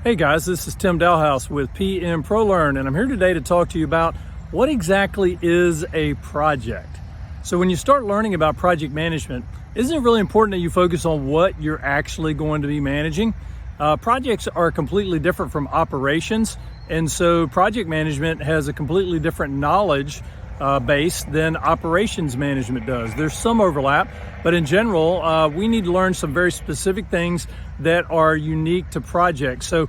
Hey guys, this is Tim Dalhouse with PM-ProLearn, and I'm here today to talk to you about what exactly is a project. So when you start learning about project management, isn't it really important that you focus on what you're actually going to be managing? Projects are completely different from operations, and so project management has a completely different knowledge base than operations management does. There's some overlap, but in general, we need to learn some very specific things that are unique to projects. So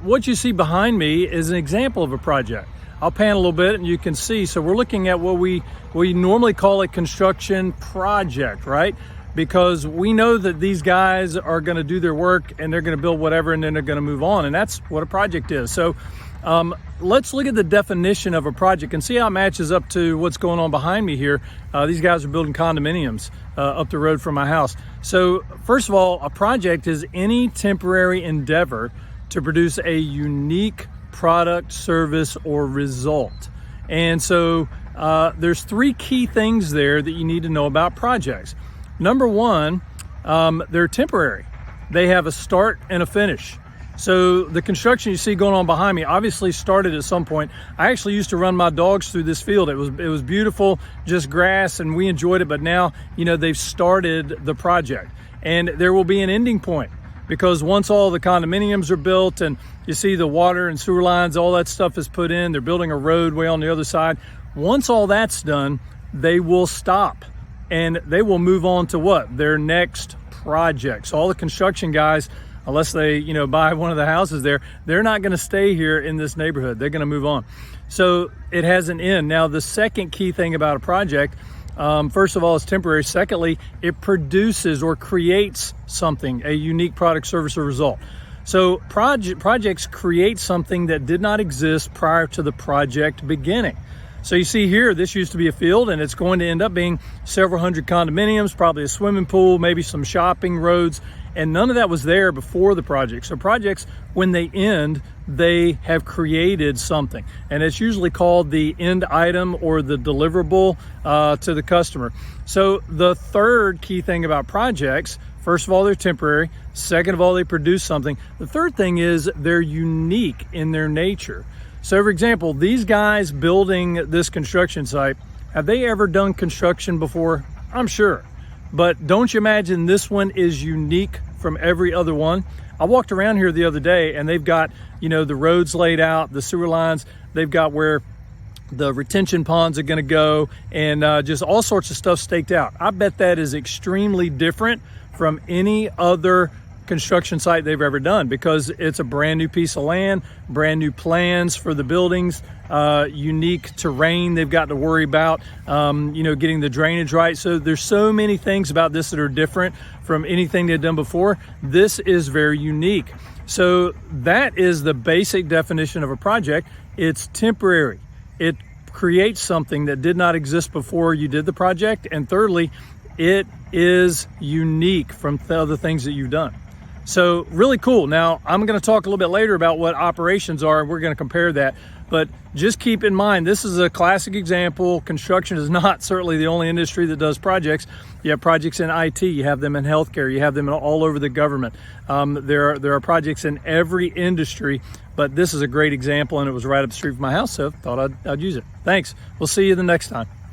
what you see behind me is an example of a project. I'll pan a little bit and you can see. So we're looking at what we normally call a construction project, right? Because we know that these guys are going to do their work and they're going to build whatever and then they're going to move on. And that's what a project is. So let's look at the definition of a project and see how it matches up to what's going on behind me here. These guys are building condominiums up the road from my house. So first of all, a project is any temporary endeavor to produce a unique product, service, or result. And so there's three key things there that you need to know about projects. Number one, they're temporary. They have a start and a finish. So the construction you see going on behind me obviously started at some point. I actually used to run my dogs through this field. It was beautiful, just grass, and we enjoyed it. But now, they've started the project, and there will be an ending point, because once all the condominiums are built and you see the water and sewer lines, all that stuff is put in, they're building a roadway on the other side. Once all that's done, they will stop and they will move on to what? Their next project. So all the construction guys, unless they buy one of the houses there, they're not going to stay here in this neighborhood. They're going to move on. So it has an end. Now, the second key thing about a project, first of all, it's temporary. Secondly, it produces or creates something, a unique product, service, or result. So projects create something that did not exist prior to the project beginning. So you see here, this used to be a field, and it's going to end up being several hundred condominiums, probably a swimming pool, maybe some shopping roads, and none of that was there before the project. So projects, when they end, they have created something, and it's usually called the end item or the deliverable to the customer. So the third key thing about projects, first of all, they're temporary. Second of all, they produce something. The third thing is they're unique in their nature. So for example, these guys building this construction site, have they ever done construction before? I'm sure. But don't you imagine this one is unique from every other one? I walked around here the other day and they've got, the roads laid out, the sewer lines, they've got where the retention ponds are gonna go, and just all sorts of stuff staked out. I bet that is extremely different from any other construction site they've ever done, because it's a brand new piece of land, brand new plans for the buildings, unique terrain they've got to worry about, getting the drainage right. So there's so many things about this that are different from anything they've done before. This is very unique. So that is the basic definition of a project. It's temporary. It creates something that did not exist before you did the project. And thirdly, it is unique from the other things that you've done. So really cool. Now, I'm going to talk a little bit later about what operations are, and we're going to compare that. But just keep in mind, this is a classic example. Construction is not certainly the only industry that does projects. You have projects in IT, you have them in healthcare, you have them all over the government. There are projects in every industry, but this is a great example, and it was right up the street from my house, so thought I'd use it. Thanks. We'll see you the next time.